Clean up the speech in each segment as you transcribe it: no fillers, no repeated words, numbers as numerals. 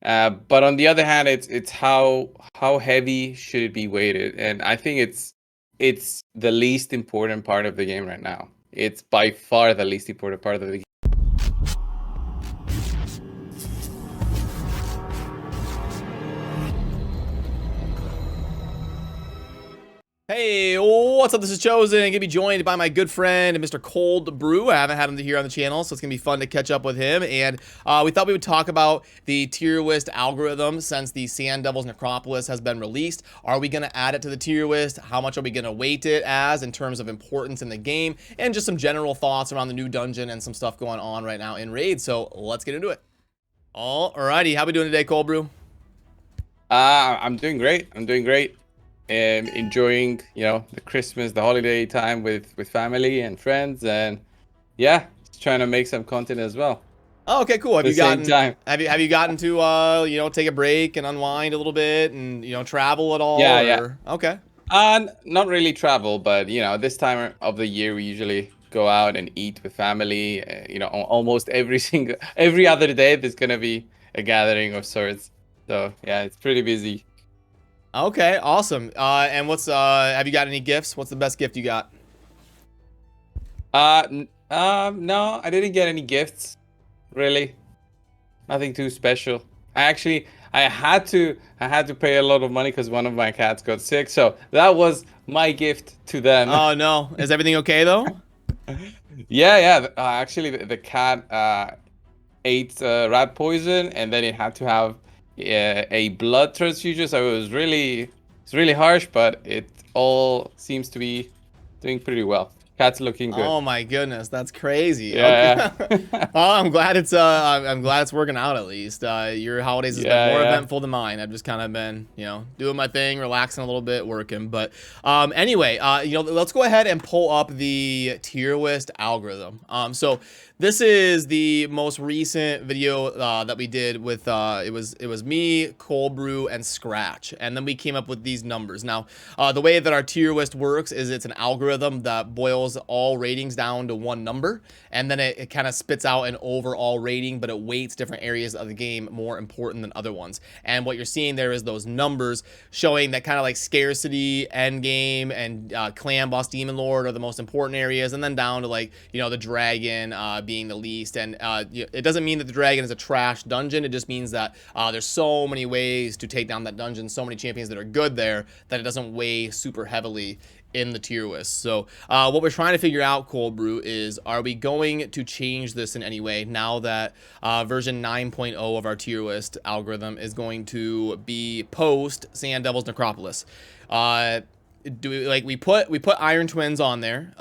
But on the other hand, it's how heavy should it be weighted, and I think it's the least important part of the game right now. It's by far the least important part of the game. Hey, what's up? This is Chosen. I'm gonna be joined by my good friend, Mr. Cold Brew. I haven't had him here on the channel, so it's gonna be fun to catch up with him. And we thought we would talk about the tier list algorithm since the Sand Devils Necropolis has been released. Are we gonna add it to the tier list? How much are we gonna weight it as in terms of importance in the game? And just some general thoughts around the new dungeon and some stuff going on right now in Raid. So let's get into it. Alrighty, how we doing today, Cold Brew? I'm doing great. I'm doing great. And enjoying, the Christmas, the holiday time with family and friends, and yeah, just trying to make some content as well. Oh, okay, cool. Have you gotten to take a break and unwind a little bit and travel at all? Yeah. Okay. Not really travel, but this time of the year we usually go out and eat with family. Almost every other day there's gonna be a gathering of sorts. So yeah, it's pretty busy. Okay, awesome. And what's have you got any gifts? What's the best gift you got? No, I didn't get any gifts, really. Nothing too special. I had to pay a lot of money because one of my cats got sick. So that was my gift to them. Oh no, is everything okay though? Yeah. Actually, the cat ate rat poison, and then it had to have a blood transfusion. So it's really harsh, but it all seems to be doing pretty well. Cat's looking good. Oh my goodness, that's crazy. Yeah. Okay. Well, I'm glad it's working out at least. Your holidays has been more eventful than mine. I've just kind of been, doing my thing, relaxing a little bit, working. But anyway, let's go ahead and pull up the tier list algorithm. So this is the most recent video that we did with it was me, Cold Brew, and Scratch, and then we came up with these numbers. Now, the way that our tier list works is it's an algorithm that boils all ratings down to one number, and then it kind of spits out an overall rating, but it weights different areas of the game more important than other ones. And what you're seeing there is those numbers showing that kind of like scarcity, end game, and clan boss, demon lord are the most important areas, and then down to like the dragon being the least. And it doesn't mean that the dragon is a trash dungeon. It just means that there's so many ways to take down that dungeon, so many champions that are good there, that it doesn't weigh super heavily in the tier list. So what we're trying to figure out, Cold Brew, is are we going to change this in any way now that version 9.0 of our tier list algorithm is going to be post Sand Devils Necropolis? Do we put Iron Twins on there?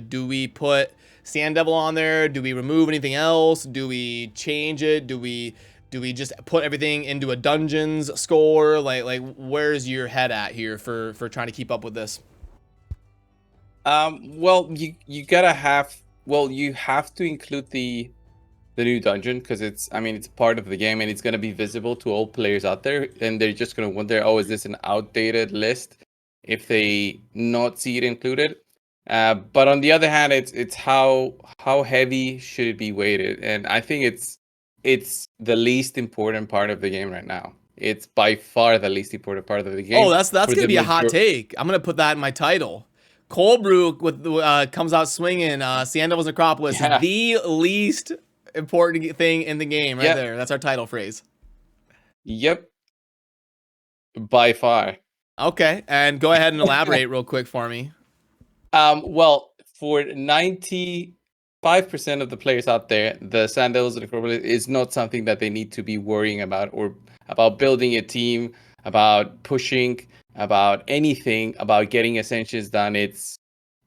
Do we put Sand Devil on there? Do we remove anything else? Do we change it? Do we just put everything into a dungeons score? Like where's your head at here for trying to keep up with this? Well, you have to include the new dungeon because it's part of the game and it's going to be visible to all players out there, and they're just going to wonder, oh, is this an outdated list if they not see it included. But on the other hand, it's how heavy should it be weighted, and I think it's the least important part of the game right now. It's by far the least important part of the game. Oh, that's gonna be a hot take. I'm gonna put that in my title. Cold Brew comes out swinging. Sand Devils Necropolis is the least important thing in the game right there. That's our title phrase. Yep. By far. Okay, and go ahead and elaborate real quick for me. Well, for 95% of the players out there, the Sand Devils Necropolis is not something that they need to be worrying about, or about building a team, about pushing, about anything, about getting Ascensions done. It's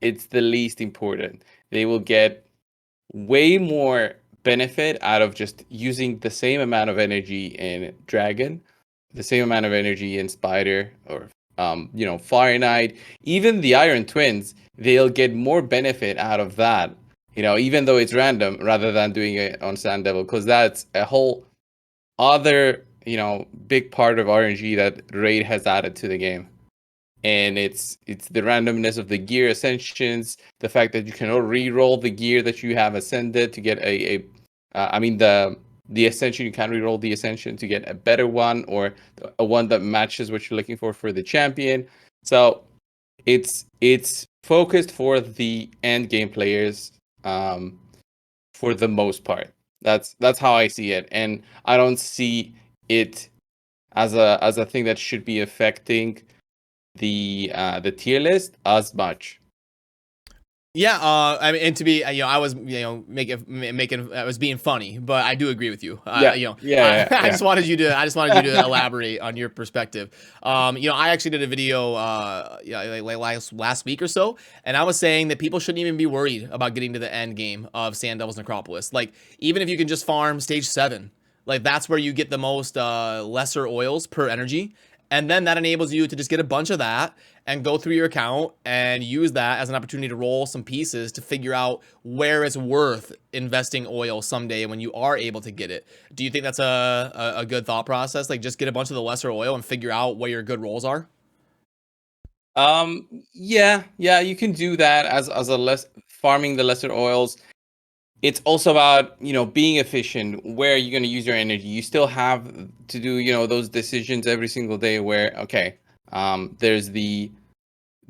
the least important. They will get way more benefit out of just using the same amount of energy in Dragon, the same amount of energy in Spider, or Fire Knight, even the Iron Twins. They'll get more benefit out of that, even though it's random, rather than doing it on Sand Devil, because that's a whole other big part of RNG that Raid has added to the game. And it's the randomness of the gear ascensions, the fact that you can re-roll the gear that you have ascended to get the the Ascension, you can reroll the Ascension to get a better one, or a one that matches what you're looking for the champion. So it's focused for the end game players, for the most part. That's how I see it, and I don't see it as a thing that should be affecting the tier list as much. Yeah, I mean, and to be, I was, I was being funny, but I do agree with you. I just wanted you to elaborate on your perspective. I actually did a video, like last week or so, and I was saying that people shouldn't even be worried about getting to the end game of Sand Devil's Necropolis. Like, even if you can just farm stage 7, like that's where you get the most lesser oils per energy. And then that enables you to just get a bunch of that and go through your account and use that as an opportunity to roll some pieces to figure out where it's worth investing oil someday when you are able to get it. Do you think that's a good thought process? Like, just get a bunch of the lesser oil and figure out where your good rolls are? Yeah, you can do that as farming the lesser oils. It's also about, being efficient. Where you're going to use your energy. You still have to do, those decisions every single day where, okay, there's the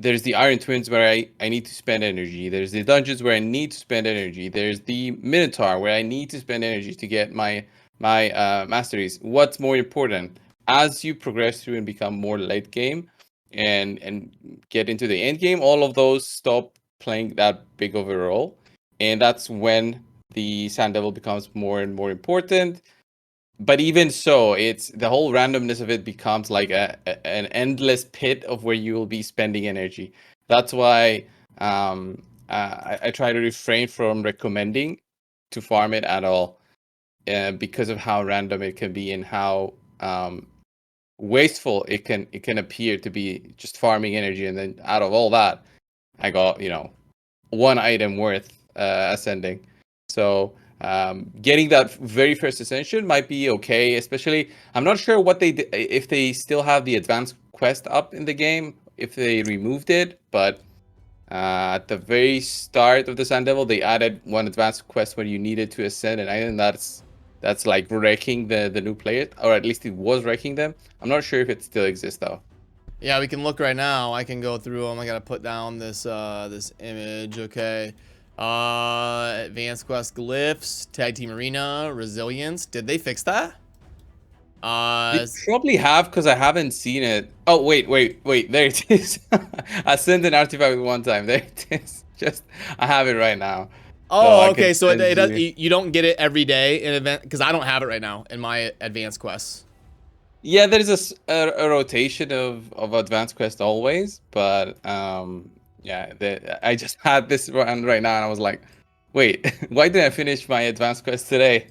Iron Twins where I need to spend energy. There's the dungeons where I need to spend energy. There's the Minotaur where I need to spend energy to get my masteries. What's more important? As you progress through and become more late game and get into the end game, all of those stop playing that big of a role. And that's when the Sand Devil becomes more and more important. But even so, it's the whole randomness of it becomes like an endless pit of where you will be spending energy. That's why I try to refrain from recommending to farm it at all, because of how random it can be and how wasteful it can appear to be, just farming energy. And then out of all that, I got one item worth ascending. So getting that very first ascension might be okay, especially I'm not sure what if they still have the advanced quest up in the game, if they removed it, but at the very start of the Sand Devil they added one advanced quest where you needed to ascend, and I think that's like wrecking the new players, or at least it was wrecking them. I'm not sure if it still exists though. Yeah, we can look right now. I can go through them. I gotta put down this this image. Okay. Advanced quest glyphs, tag team arena, resilience. Did they fix that? They probably have, because I haven't seen it. Oh, wait. There it is. I sent an artifact one time. There it is. I have it right now. Oh, so okay. So you don't get it every day in event, because I don't have it right now in my advanced quests. Yeah, there's a rotation of advanced quest always, but yeah, I just had this one right now, and I was like, wait, why didn't I finish my advanced quest today?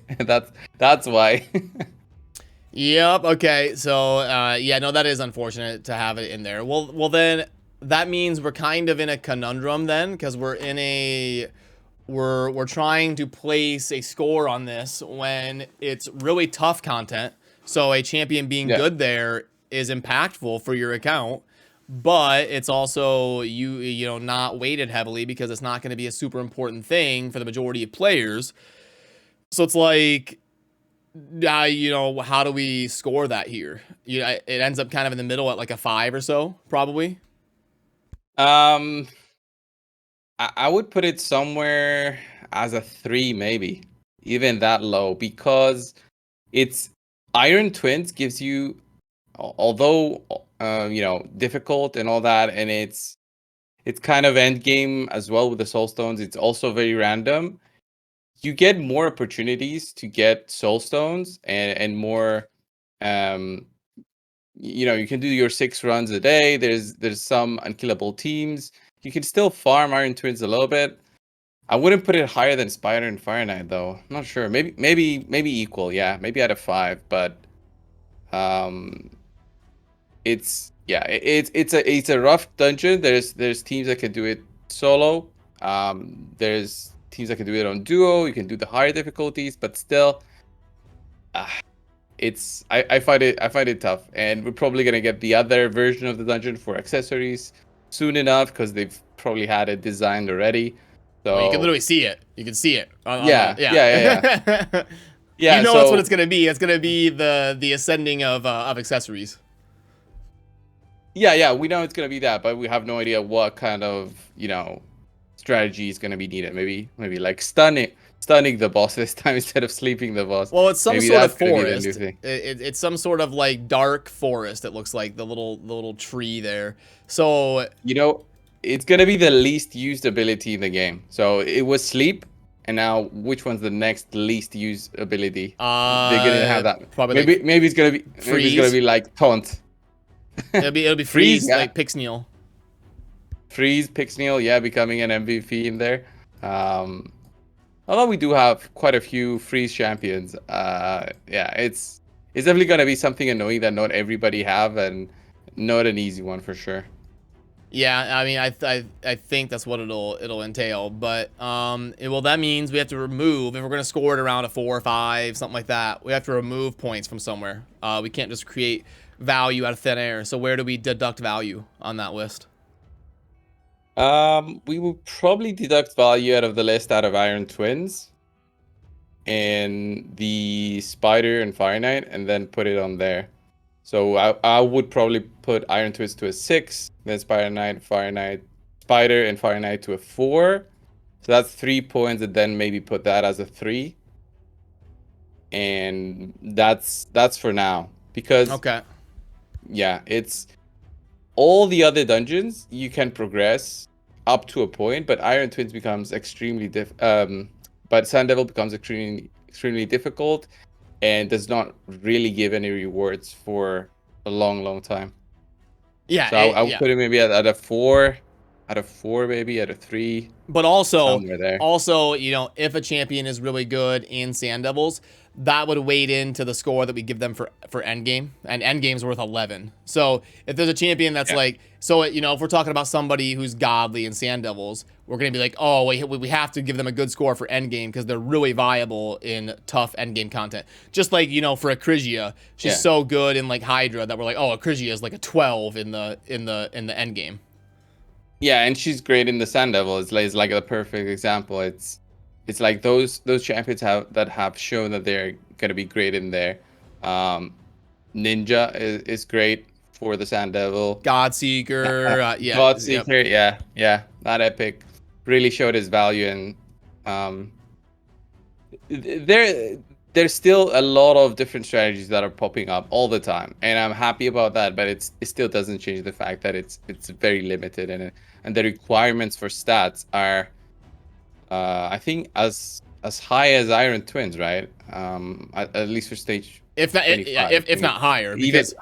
That's why. Yep. Okay. So yeah, no, that is unfortunate to have it in there. Well, then that means we're kind of in a conundrum then, because we're trying to place a score on this when it's really tough content. So a champion being good there is impactful for your account, but it's also not weighted heavily because it's not going to be a super important thing for the majority of players. So it's like, how do we score that here? It ends up kind of in the middle at like a 5 or so, probably. I would put it somewhere as a 3, maybe even that low, because it's Iron Twins gives you, although difficult and all that, and it's kind of end game as well with the soul stones. It's also very random. You get more opportunities to get soul stones and more. You can do your 6 runs a day. There's some unkillable teams. You can still farm Iron Twins a little bit. I wouldn't put it higher than Spider and Fire Knight though. I'm not sure. Maybe equal. Yeah, maybe out of 5. But it's a rough dungeon. There's teams that can do it solo. There's teams that can do it on duo. You can do the higher difficulties, but still, I find it tough. And we're probably gonna get the other version of the dungeon for accessories soon enough, because they've probably had it designed already. So well, you can literally see it. You can see it. Yeah. Yeah, You know, so that's what it's gonna be. It's gonna be the ascending of accessories. yeah, we know it's gonna be that, but we have no idea what kind of, you know, strategy is gonna be needed. Maybe like stunning the boss this time instead of sleeping the boss. Well, it's some Maybe sort of that's gonna be the new forest. thing. It's some sort of like dark forest. It looks like the little tree there. So You know, it's gonna be the least used ability in the game. So it was sleep, and now which one's the next least used ability? They're gonna have that. probably Maybe like maybe it's gonna be freeze. like taunt. It'll be Freeze, freeze yeah. like Pixneal. Freeze, Pixneal, yeah, becoming an MVP in there. Although we do have quite a few freeze champions, yeah, it's definitely gonna be something annoying that not everybody have, and not an easy one for sure. Yeah, I mean, I think that's what it'll entail. But well, that means we have to remove, if we're gonna score it around a 4 or 5, something like that. We have to remove points from somewhere. We can't just create value out of thin air. So where do we deduct value on that list? We will probably deduct value out of the list out of Iron Twins and the Spider and Fire Knight, and then put it on there. So I would probably put Iron Twins to a 6, then Spider Knight, Fire Knight, Spider and Fire Knight to a 4. So that's 3 points, and then maybe put that as a 3. And that's for now, because Okay. yeah, it's all the other dungeons you can progress up to a point, but Iron Twins becomes extremely but Sun Devil becomes extremely difficult, and does not really give any rewards for a long time. Yeah. So I would put it maybe at a 4, maybe at a 3. But also, Somewhere there. you know, if a champion is really good in Sand Devils, that would weight into the score that we give them for endgame, and endgame's worth 11. So if there's a champion that's like, so you know, if we're talking about somebody who's godly in Sand Devils, we're gonna be like, oh, we have to give them a good score for endgame because they're really viable in tough endgame content. Just like, you know, for Acrisia, she's so good in like Hydra that we're like, oh, Acrisia is like a 12 in the endgame. Yeah, and she's great in the Sand Devil. It's like a perfect example. It's like those champions that have shown that they're gonna be great in there. Ninja is great for the Sand Devil. Godseeker, yeah. Godseeker, yeah. That epic really showed his value, and there's still a lot of different strategies that are popping up all the time, and I'm happy about that. But it still doesn't change the fact that it's very limited, and the requirements for stats are, I think, as high as Iron Twins, right? At least for stage. If not higher, because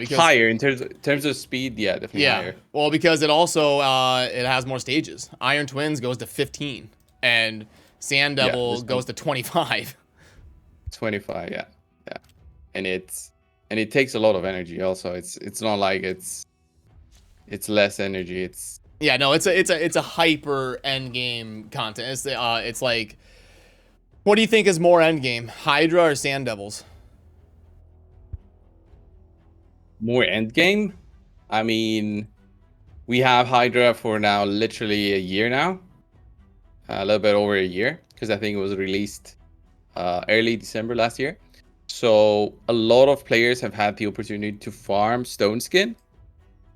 higher in terms of speed, yeah, definitely higher. Well, because it also it has more stages. Iron Twins goes to 15, and Sand Devil goes to 25. 25, yeah, and it takes a lot of energy. Also, it's not like it's less energy. It's a hyper end game content. It's like, what do you think is more end game, Hydra or Sand Devils? More end game. I mean, we have Hydra for now literally a year now, a little bit over a year, because I think it was released early December last year. So a lot of players have had the opportunity to farm Stone Skin,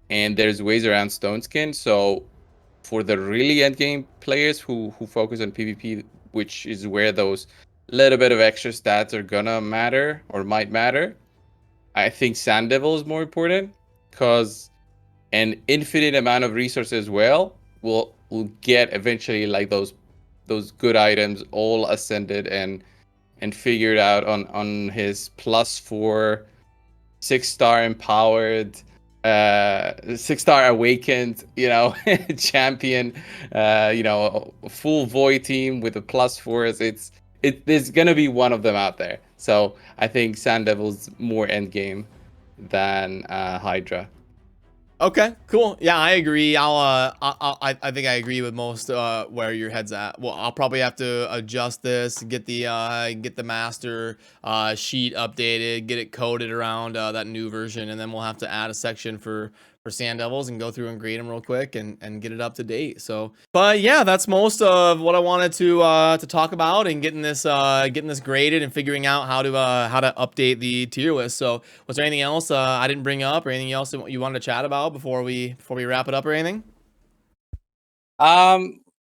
and there's ways around Stone Skin. So for the really end game players who focus on PvP, which is where those little bit of extra stats are gonna matter or might matter, I think Sand Devil is more important, because an infinite amount of resources as well will get eventually like those good items all ascended and figured out on his +4 6-star empowered 6-star awakened, you know, champion, you know, full void team with a +4s. There's gonna be one of them out there. So I think Sand Devil's more end game than Hydra. Okay, cool. Yeah, I agree. I think I agree with most where your head's at. Well, I'll probably have to adjust this, get the master sheet updated, get it coded around that new version, and then we'll have to add a section for Sand Devils and go through and grade them real quick and get it up to date. So, but yeah, that's most of what I wanted to talk about and getting this graded and figuring out how to update the tier list. So, was there anything else I didn't bring up or anything else that you wanted to chat about before we wrap it up or anything?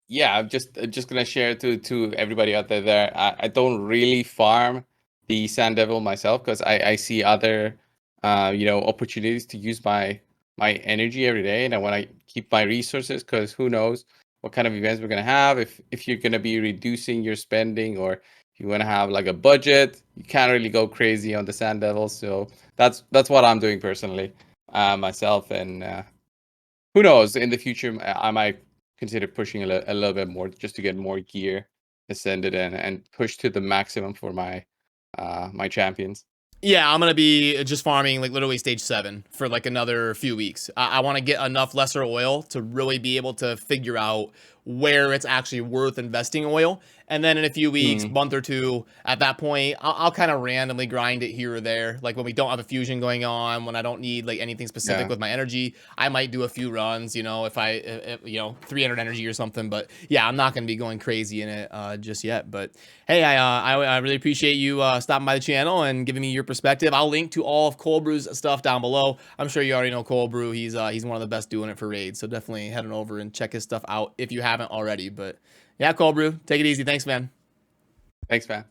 Yeah, I'm just gonna share to everybody out there. I don't really farm the Sand Devil myself because I see other opportunities to use my energy every day, and I want to keep my resources because who knows what kind of events we're gonna have. If you're gonna be reducing your spending or if you want to have like a budget, you can't really go crazy on the Sand Devil. So that's what I'm doing personally myself, and who knows, in the future I might consider pushing a little bit more just to get more gear ascended and push to the maximum for my my champions. Yeah, I'm gonna be just farming like literally stage 7 for like another few weeks. I want to get enough lesser oil to really be able to figure out where it's actually worth investing oil. And then in a few weeks, month or two, at that point, I'll kind of randomly grind it here or there. Like when we don't have a fusion going on, when I don't need like anything specific with my energy, I might do a few runs, you know, if 300 energy or something. But yeah, I'm not going to be going crazy in it just yet. But hey, I really appreciate you stopping by the channel and giving me your perspective. I'll link to all of Cold Brew's stuff down below. I'm sure you already know Cold Brew. He's one of the best doing it for raids. So definitely head on over and check his stuff out if you haven't already. But yeah, Cold Brew, take it easy. Thanks, man. Thanks, man.